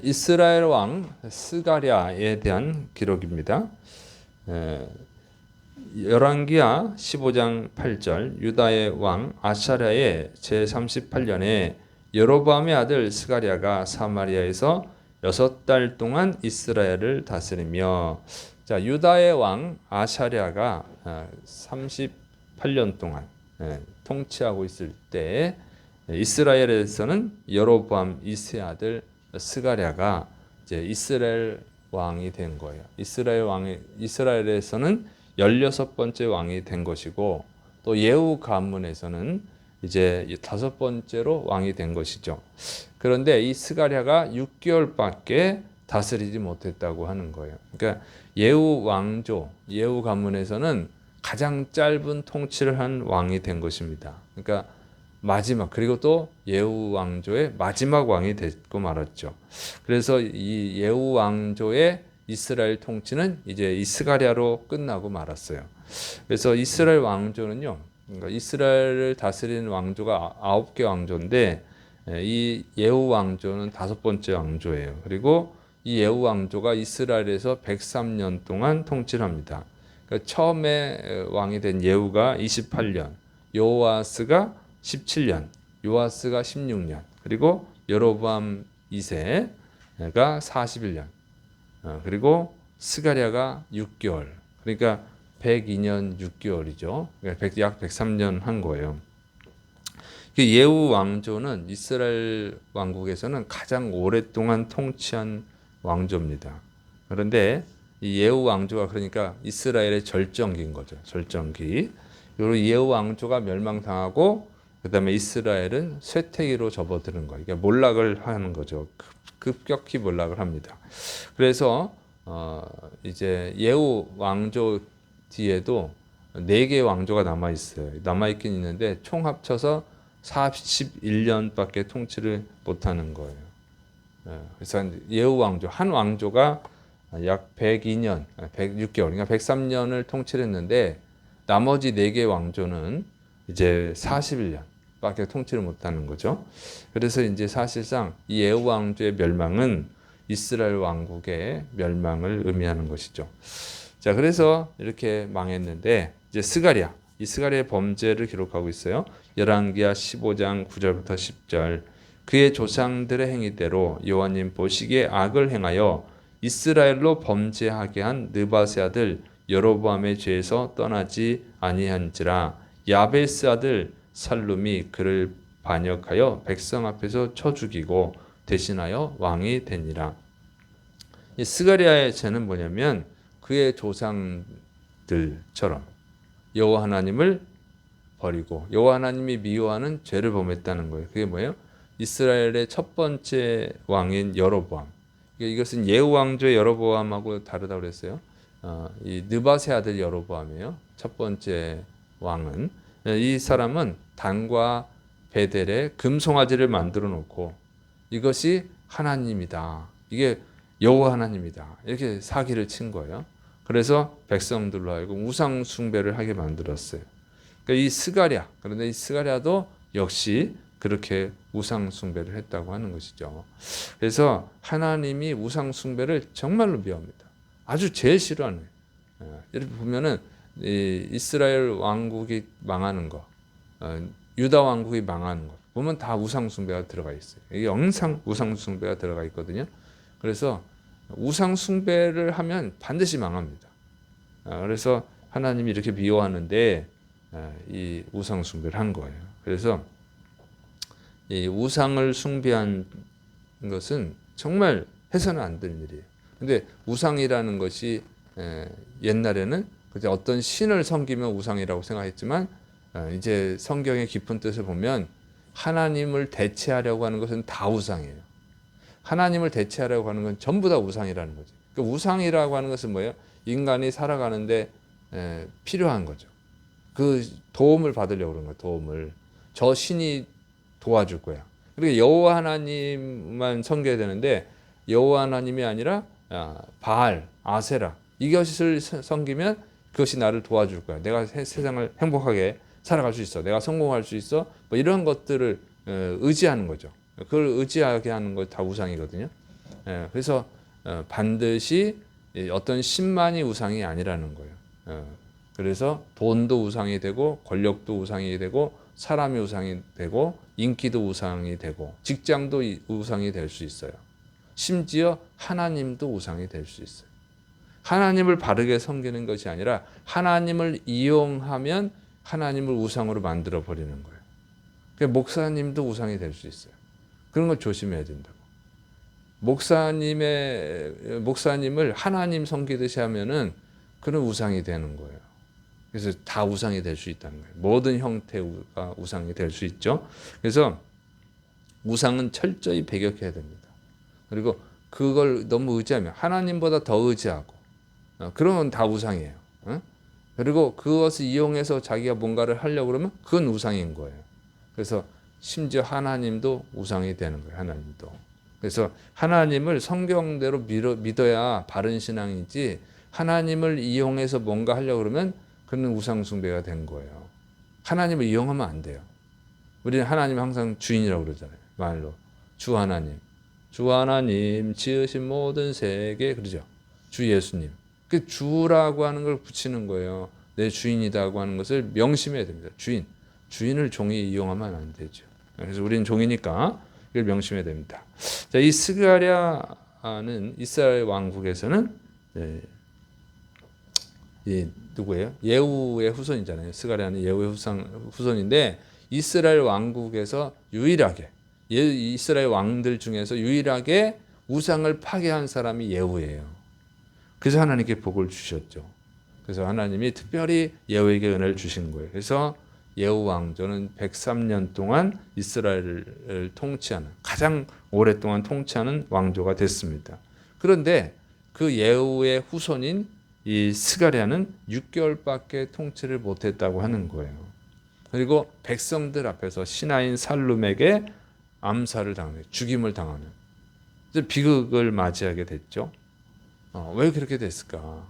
이스라엘 왕 스가랴에 대한 기록입니다. 열왕기하 15장 8절 유다의 왕 아사랴의 제38년에 여로보암의 아들 스가랴가 사마리아에서 6달 동안 이스라엘을 다스리며, 자, 유다의 왕 아사랴가 38년 동안 통치하고 있을 때 이스라엘에서는 여로보암 2세 아들 스가랴가 이제 이스라엘 왕이 된 거예요. 이스라엘에서는 16번째 왕이 된 것이고, 또 예후 가문에서는 이제 5번째로 왕이 된 것이죠. 그런데 이 스가랴가 6개월밖에 다스리지 못했다고 하는 거예요. 그러니까 예후 가문에서는 가장 짧은 통치를 한 왕이 된 것입니다. 그러니까 마지막, 그리고 또 예후 왕조의 마지막 왕이 됐고 말았죠. 그래서 이 예후 왕조의 이스라엘 통치는 이제 이 스가랴로 끝나고 말았어요. 그래서 이스라엘 왕조는요, 그러니까 이스라엘을 다스리는 왕조가 9개 왕조인데, 이 예후 왕조는 5번째 왕조예요. 그리고 이 예후 왕조가 이스라엘에서 103년 동안 통치를 합니다. 그러니까 처음에 왕이 된 예후가 28년, 요아스가 17년, 요아스가 16년, 그리고 여로보암 2세가 41년, 그리고 스가랴가 6개월, 그러니까 102년 6개월이죠. 그러니까 약 103년 한 거예요. 예후 왕조는 이스라엘 왕국에서는 가장 오랫동안 통치한 왕조입니다. 그런데 이 예후 왕조가 그러니까 이스라엘의 절정기인 거죠. 절정기. 그리고 예후 왕조가 멸망당하고 그다음에 이스라엘은 쇠퇴기로 접어드는 거예요. 그러니까 몰락을 하는 거죠. 급격히 몰락을 합니다. 그래서 이제 예후 왕조 뒤에도 4개의 왕조가 남아 있어요. 남아 있긴 있는데 총 합쳐서 41년밖에 통치를 못하는 거예요. 그래서 예후 왕조 한 왕조가 약 102년, 106개월, 그러니까 103년을 통치를 했는데 나머지 4개 왕조는 이제 41년밖에 통치를 못하는 거죠. 그래서 이제 사실상 이 예후 왕조의 멸망은 이스라엘 왕국의 멸망을 의미하는 것이죠. 자, 그래서 이렇게 망했는데 이제 이 스가랴의 범죄를 기록하고 있어요. 열왕기하 15장 9절부터 10절. 그의 조상들의 행위대로 여호와님 보시기에 악을 행하여 이스라엘로 범죄하게 한 느바세 아들 여로보암의 죄에서 떠나지 아니한지라. 야베스 아들 살룸이 그를 반역하여 백성 앞에서 쳐 죽이고 대신하여 왕이 되니라. 이 스가랴의 죄는 뭐냐면 그의 조상들처럼 여호와 하나님을 버리고 여호와 하나님이 미워하는 죄를 범했다는 거예요. 그게 뭐예요? 이스라엘의 첫 번째 왕인 여로보암. 이것은 예후 왕조의 여로보암하고 다르다고 그랬어요. 이 느바세 아들 여로보암이에요. 첫 번째 왕은. 이 사람은 단과 베델에 금송아지를 만들어 놓고 이것이 하나님이다. 이게 여호와 하나님이다. 이렇게 사기를 친 거예요. 그래서 백성들로 하여금 우상 숭배를 하게 만들었어요. 그러니까 이 스가랴, 그런데 이 스가랴도 역시 그렇게 우상 숭배를 했다고 하는 것이죠. 그래서 하나님이 우상 숭배를 정말로 미워합니다. 아주 제일 싫어하는. 이렇게 보면은 이스라엘 왕국이 망하는 거, 유다 왕국이 망하는 거 보면 다 우상 숭배가 들어가 있어요. 이게 항상 우상 숭배가 들어가 있거든요. 그래서 우상 숭배를 하면 반드시 망합니다. 그래서 하나님이 이렇게 미워하는데 이 우상 숭배를 한 거예요. 그래서 이 우상을 숭배한 것은 정말 해서는 안 될 일이에요. 근데 우상이라는 것이 옛날에는 어떤 신을 섬기면 우상이라고 생각했지만 이제 성경의 깊은 뜻을 보면 하나님을 대체하려고 하는 것은 다 우상이에요. 하나님을 대체하려고 하는 건 전부 다 우상이라는 거죠. 그러니까 우상이라고 하는 것은 뭐예요? 인간이 살아가는데 필요한 거죠. 그 도움을 받으려고 그러는 거예요. 도움을. 저 신이 도와줄 거야. 그러니까 여호와 하나님만 섬겨야 되는데 여호와 하나님이 아니라 바알, 아세라 이것을 섬기면 그것이 나를 도와줄 거야. 내가 세상을 행복하게 살아갈 수 있어. 내가 성공할 수 있어. 뭐 이런 것들을 의지하는 거죠. 그걸 의지하게 하는 거 다 우상이거든요. 그래서 반드시 어떤 신만이 우상이 아니라는 거예요. 그래서 돈도 우상이 되고 권력도 우상이 되고 사람이 우상이 되고 인기도 우상이 되고 직장도 우상이 될 수 있어요. 심지어 하나님도 우상이 될 수 있어요. 하나님을 바르게 섬기는 것이 아니라 하나님을 이용하면 하나님을 우상으로 만들어 버리는 거예요. 그러니까 목사님도 우상이 될 수 있어요. 그런 걸 조심해야 된다고. 목사님을 하나님 섬기듯이 하면은 그런 우상이 되는 거예요. 그래서 다 우상이 될 수 있다는 거예요. 모든 형태가 우상이 될 수 있죠. 그래서 우상은 철저히 배격해야 됩니다. 그리고 그걸 너무 의지하면 하나님보다 더 의지하고 그러면 다 우상이에요. 그리고 그것을 이용해서 자기가 뭔가를 하려고 그러면 그건 우상인 거예요. 그래서 심지어 하나님도 우상이 되는 거예요. 하나님도. 그래서 하나님을 성경대로 믿어야 바른 신앙이지 하나님을 이용해서 뭔가 하려고 그러면 그는 우상 숭배가 된 거예요. 하나님을 이용하면 안 돼요. 우리는 하나님 항상 주인이라고 그러잖아요. 말로. 주 하나님. 주 하나님 지으신 모든 세계 그러죠. 주 예수님. 그 주라고 하는 걸 붙이는 거예요. 내 주인이다고 하는 것을 명심해야 됩니다. 주인. 주인을 종이 이용하면 안 되죠. 그래서 우리는 종이니까 이걸 명심해야 됩니다. 자, 이 스가랴는 이스라엘 왕국에서는 이 누구예요? 예후의 후손이잖아요. 스가랴는 예후의 후손인데 이스라엘 왕국에서 유일하게 이스라엘 왕들 중에서 유일하게 우상을 파괴한 사람이 예후예요. 그래서 하나님께 복을 주셨죠. 그래서 하나님이 특별히 예후에게 은혜를 주신 거예요. 그래서 예후 왕조는 103년 동안 이스라엘을 통치하는 가장 오랫동안 통치하는 왕조가 됐습니다. 그런데 그 예후의 후손인 이 스가랴는 6개월밖에 통치를 못했다고 하는 거예요. 그리고 백성들 앞에서 신하인 살룸에게 암살을 당하는, 죽임을 당하는 비극을 맞이하게 됐죠. 왜 그렇게 됐을까?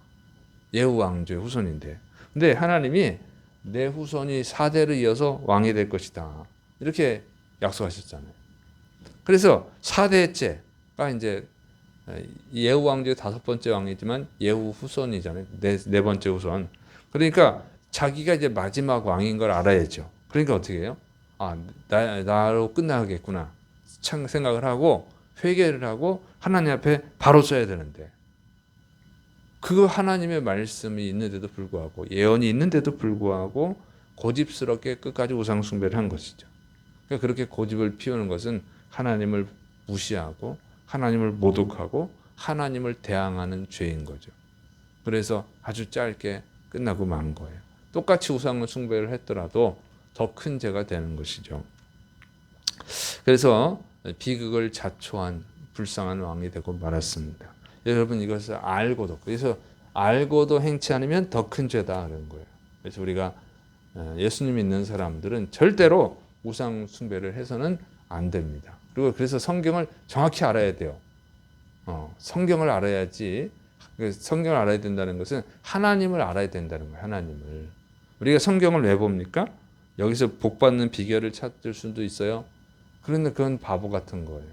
예후 왕조의 후손인데. 근데 하나님이 내 후손이 4대를 이어서 왕이 될 것이다. 이렇게 약속하셨잖아요. 그래서 4대째가 이제 예후 왕조의 5번째 왕이지만 예후 후손이잖아요. 네 번째 후손. 그러니까 자기가 이제 마지막 왕인 걸 알아야죠. 그러니까 어떻게 해요? 나로 끝나겠구나. 참 생각을 하고 회개를 하고 하나님 앞에 바로 서야 되는데 그 하나님의 말씀이 있는데도 불구하고 예언이 있는데도 불구하고 고집스럽게 끝까지 우상 숭배를 한 것이죠. 그러니까 그렇게 고집을 피우는 것은 하나님을 무시하고 하나님을 모독하고 하나님을 대항하는 죄인 거죠. 그래서 아주 짧게 끝나고 만 거예요. 똑같이 우상 숭배를 했더라도 더 큰 죄가 되는 것이죠. 그래서 비극을 자초한 불쌍한 왕이 되고 말았습니다. 여러분 이것을 알고도 그래서 알고도 행치 않으면 더 큰 죄다 그런 거예요. 그래서 우리가 예수님 믿는 사람들은 절대로 우상 숭배를 해서는 안 됩니다. 그리고 그래서 성경을 정확히 알아야 돼요. 성경을 알아야지. 성경을 알아야 된다는 것은 하나님을 알아야 된다는 거예요. 하나님을. 우리가 성경을 왜 봅니까? 여기서 복 받는 비결을 찾을 수도 있어요. 그런데 그건 바보 같은 거예요.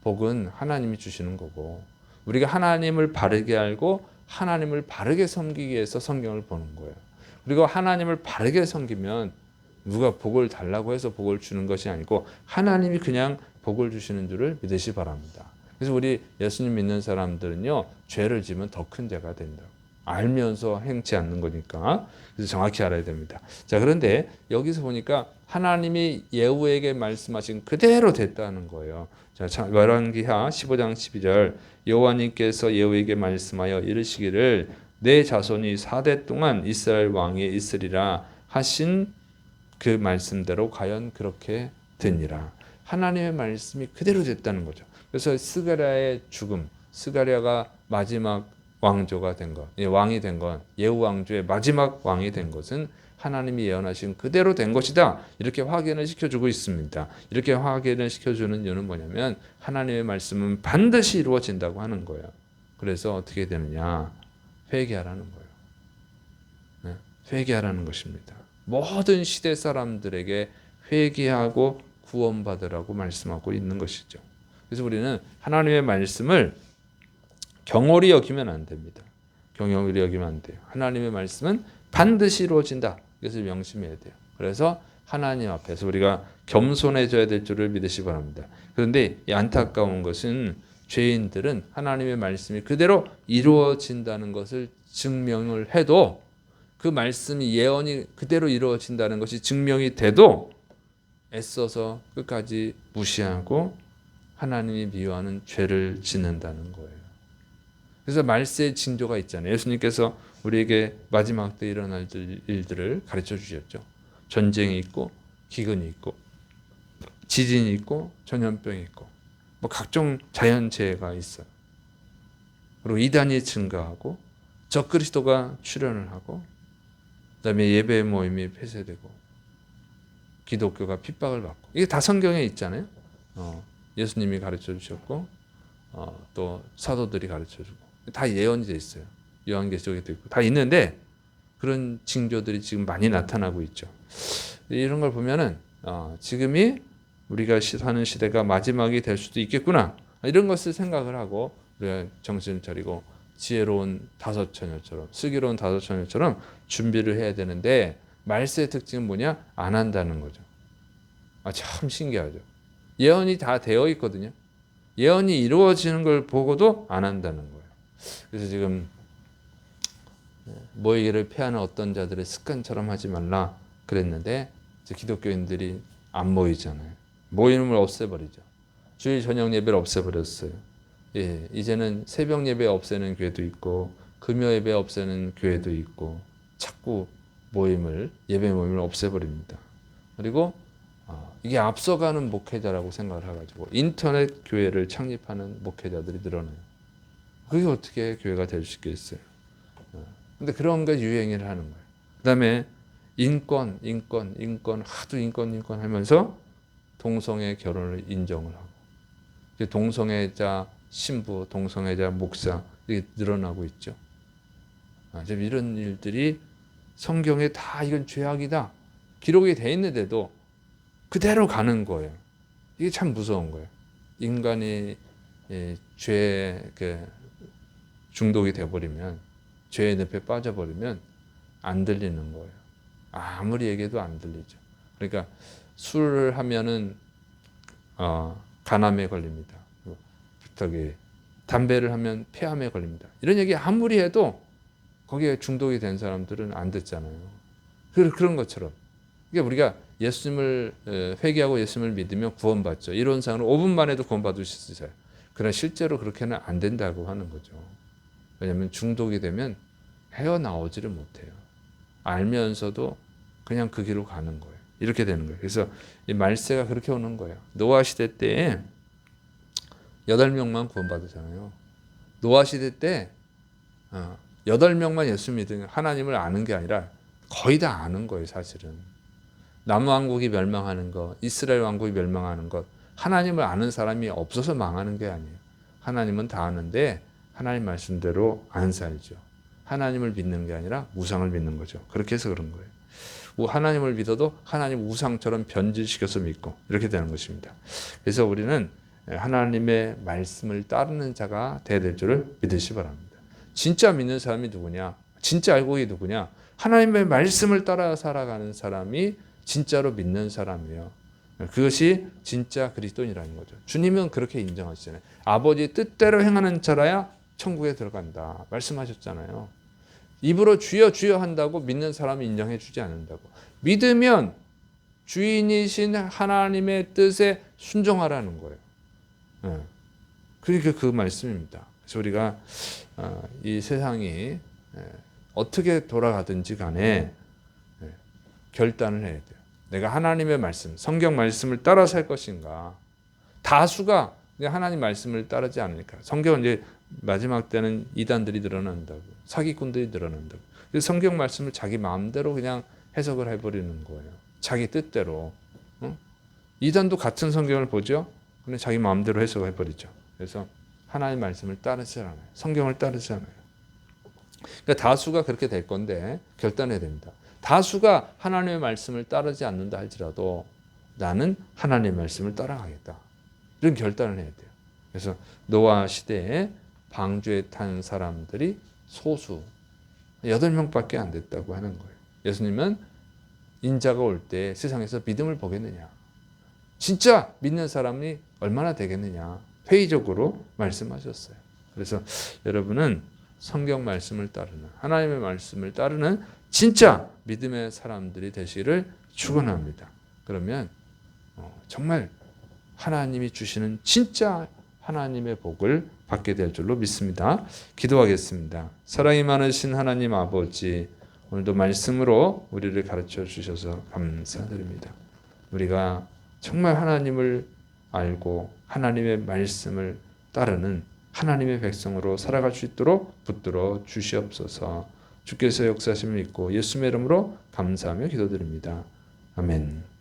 복은 하나님이 주시는 거고 우리가 하나님을 바르게 알고 하나님을 바르게 섬기기 위해서 성경을 보는 거예요. 그리고 하나님을 바르게 섬기면 누가 복을 달라고 해서 복을 주는 것이 아니고 하나님이 그냥 복을 주시는 줄을 믿으시 바랍니다. 그래서 우리 예수님 믿는 사람들은요, 죄를 지면 더 큰 죄가 된다고. 알면서 행치 않는 거니까. 그래서 정확히 알아야 됩니다. 자, 그런데 여기서 보니까 하나님이 예후에게 말씀하신 그대로 됐다는 거예요. 자, 열왕기하 15장 12절 여호와님께서 예후에게 말씀하여 이르시기를 내 자손이 4대 동안 이스라엘 왕이 있으리라 하신 그 말씀대로 과연 그렇게 되니라. 하나님의 말씀이 그대로 됐다는 거죠. 그래서 스가랴의 죽음, 스가랴가 마지막 왕조가 된 것, 왕이 된 것, 예후 왕조의 마지막 왕이 된 것은 하나님이 예언하신 그대로 된 것이다. 이렇게 확인을 시켜주고 있습니다. 이렇게 확인을 시켜주는 이유는 뭐냐면 하나님의 말씀은 반드시 이루어진다고 하는 거예요. 그래서 어떻게 되느냐? 회개하라는 거예요. 네? 회개하라는 것입니다. 모든 시대 사람들에게 회개하고 구원받으라고 말씀하고 있는 것이죠. 그래서 우리는 하나님의 말씀을 경홀히 여기면 안 됩니다. 경홀히 여기면 안 돼요. 하나님의 말씀은 반드시 이루어진다. 이것을 명심해야 돼요. 그래서 하나님 앞에서 우리가 겸손해져야 될 줄을 믿으시기 바랍니다. 그런데 이 안타까운 것은 죄인들은 하나님의 말씀이 그대로 이루어진다는 것을 증명을 해도 그 말씀이 예언이 그대로 이루어진다는 것이 증명이 돼도 애써서 끝까지 무시하고 하나님이 미워하는 죄를 짓는다는 거예요. 그래서 말세의 징조가 있잖아요. 예수님께서 우리에게 마지막 때 일어날 일들을 가르쳐 주셨죠. 전쟁이 있고 기근이 있고 지진이 있고 전염병이 있고 뭐 각종 자연재해가 있어요. 그리고 이단이 증가하고 적그리스도가 출현을 하고 그다음에 예배 모임이 폐쇄되고 기독교가 핍박을 받고 이게 다 성경에 있잖아요. 예수님이 가르쳐 주셨고 또 사도들이 가르쳐 주고 다 예언이 돼 있어요. 요한계시록에도 있고 다 있는데 그런 징조들이 지금 많이 나타나고 있죠. 이런 걸 보면은 지금이 우리가 사는 시대가 마지막이 될 수도 있겠구나 이런 것을 생각을 하고 우리가 정신을 차리고 지혜로운 다섯 처녀처럼 슬기로운 다섯 처녀처럼 준비를 해야 되는데 말세의 특징은 뭐냐? 안 한다는 거죠. 참 신기하죠. 예언이 다 되어 있거든요. 예언이 이루어지는 걸 보고도 안 한다는 거예요. 그래서 지금 모이기를 피하는 어떤 자들의 습관처럼 하지 말라 그랬는데 이제 기독교인들이 안 모이잖아요. 모임을 없애버리죠. 주일 저녁 예배를 없애버렸어요. 예, 이제는 새벽 예배 없애는 교회도 있고 금요 예배 없애는 교회도 있고 자꾸 예배 모임을 없애버립니다. 그리고 이게 앞서가는 목회자라고 생각을 해가지고 인터넷 교회를 창립하는 목회자들이 늘어나요. 그게 어떻게 교회가 될 수 있겠어요? 근데 그런 게 유행을 하는 거예요. 그 다음에 인권 하도 인권 하면서 동성애 결혼을 인정을 하고 동성애자 신부, 동성애자 목사 이게 늘어나고 있죠. 지금 이런 일들이 성경에 다 이건 죄악이다 기록이 돼 있는데도 그대로 가는 거예요. 이게 참 무서운 거예요. 인간이 죄에 중독이 돼버리면 죄의 늪에 빠져버리면 안 들리는 거예요. 아무리 얘기해도 안 들리죠. 그러니까 술을 하면은 간암에 걸립니다. 담배를 하면 폐암에 걸립니다. 이런 얘기 아무리 해도 거기에 중독이 된 사람들은 안 듣잖아요. 그런 것처럼 그러니까 우리가 예수님을 회개하고 예수님을 믿으면 구원받죠. 이론상으로 5분만 해도 구원받을 수 있어요. 그러나 실제로 그렇게는 안 된다고 하는 거죠. 왜냐하면 중독이 되면 헤어나오지를 못해요. 알면서도 그냥 그 길로 가는 거예요. 이렇게 되는 거예요. 그래서 이 말세가 그렇게 오는 거예요. 노아 시대 때에 8명만 구원받았잖아요. 노아 시대 때 8명만 예수 믿은 하나님을 아는 게 아니라 거의 다 아는 거예요. 사실은 남왕국이 멸망하는 것, 이스라엘 왕국이 멸망하는 것, 하나님을 아는 사람이 없어서 망하는 게 아니에요. 하나님은 다 아는데 하나님 말씀대로 안 살죠. 하나님을 믿는 게 아니라 우상을 믿는 거죠. 그렇게 해서 그런 거예요. 하나님을 믿어도 하나님 우상처럼 변질시켜서 믿고 이렇게 되는 것입니다. 그래서 우리는 하나님의 말씀을 따르는 자가 되어야 될 줄을 믿으시기 바랍니다. 진짜 믿는 사람이 누구냐? 진짜 알고이 누구냐? 하나님의 말씀을 따라 살아가는 사람이 진짜로 믿는 사람이에요. 그것이 진짜 그리스도인이라는 거죠. 주님은 그렇게 인정하시잖아요. 아버지 뜻대로 행하는 자라야 천국에 들어간다 말씀하셨잖아요. 입으로 주여 주여 한다고 믿는 사람이 인정해 주지 않는다고. 믿으면 주인이신 하나님의 뜻에 순종하라는 거예요. 그러니까 그 말씀입니다. 그래서 우리가 이 세상이 어떻게 돌아가든지 간에 결단을 해야 돼요. 내가 하나님의 말씀, 성경 말씀을 따라 살 것인가. 다수가 하나님 말씀을 따르지 않으니까. 성경은 이제 마지막 때는 이단들이 늘어난다고, 사기꾼들이 늘어난다고. 그래서 성경 말씀을 자기 마음대로 그냥 해석을 해버리는 거예요. 자기 뜻대로. 이단도 같은 성경을 보죠. 근데 자기 마음대로 해석을 해버리죠. 그래서 하나님 말씀을 따르지 않아요. 성경을 따르지 않아요. 그러니까 다수가 그렇게 될 건데 결단해야 됩니다. 다수가 하나님의 말씀을 따르지 않는다 할지라도 나는 하나님의 말씀을 따라가겠다. 이런 결단을 해야 돼요. 그래서 노아 시대에 방주에 탄 사람들이 소수 8명밖에 안 됐다고 하는 거예요. 예수님은 인자가 올 때 세상에서 믿음을 보겠느냐, 진짜 믿는 사람이 얼마나 되겠느냐 회의적으로 말씀하셨어요. 그래서 여러분은 성경 말씀을 따르는, 하나님의 말씀을 따르는 진짜 믿음의 사람들이 되시기를 축원합니다. 그러면 정말 하나님이 주시는 진짜 하나님의 복을 받게 될 줄로 믿습니다. 기도하겠습니다. 사랑이 많으신 하나님 아버지, 오늘도 말씀으로 우리를 가르쳐 주셔서 감사드립니다. 우리가 정말 하나님을 알고 하나님의 말씀을 따르는 하나님의 백성으로 살아갈 수 있도록 붙들어 주시옵소서. 주께서 역사하심을 믿고 예수님의 이름으로 감사하며 기도드립니다. 아멘.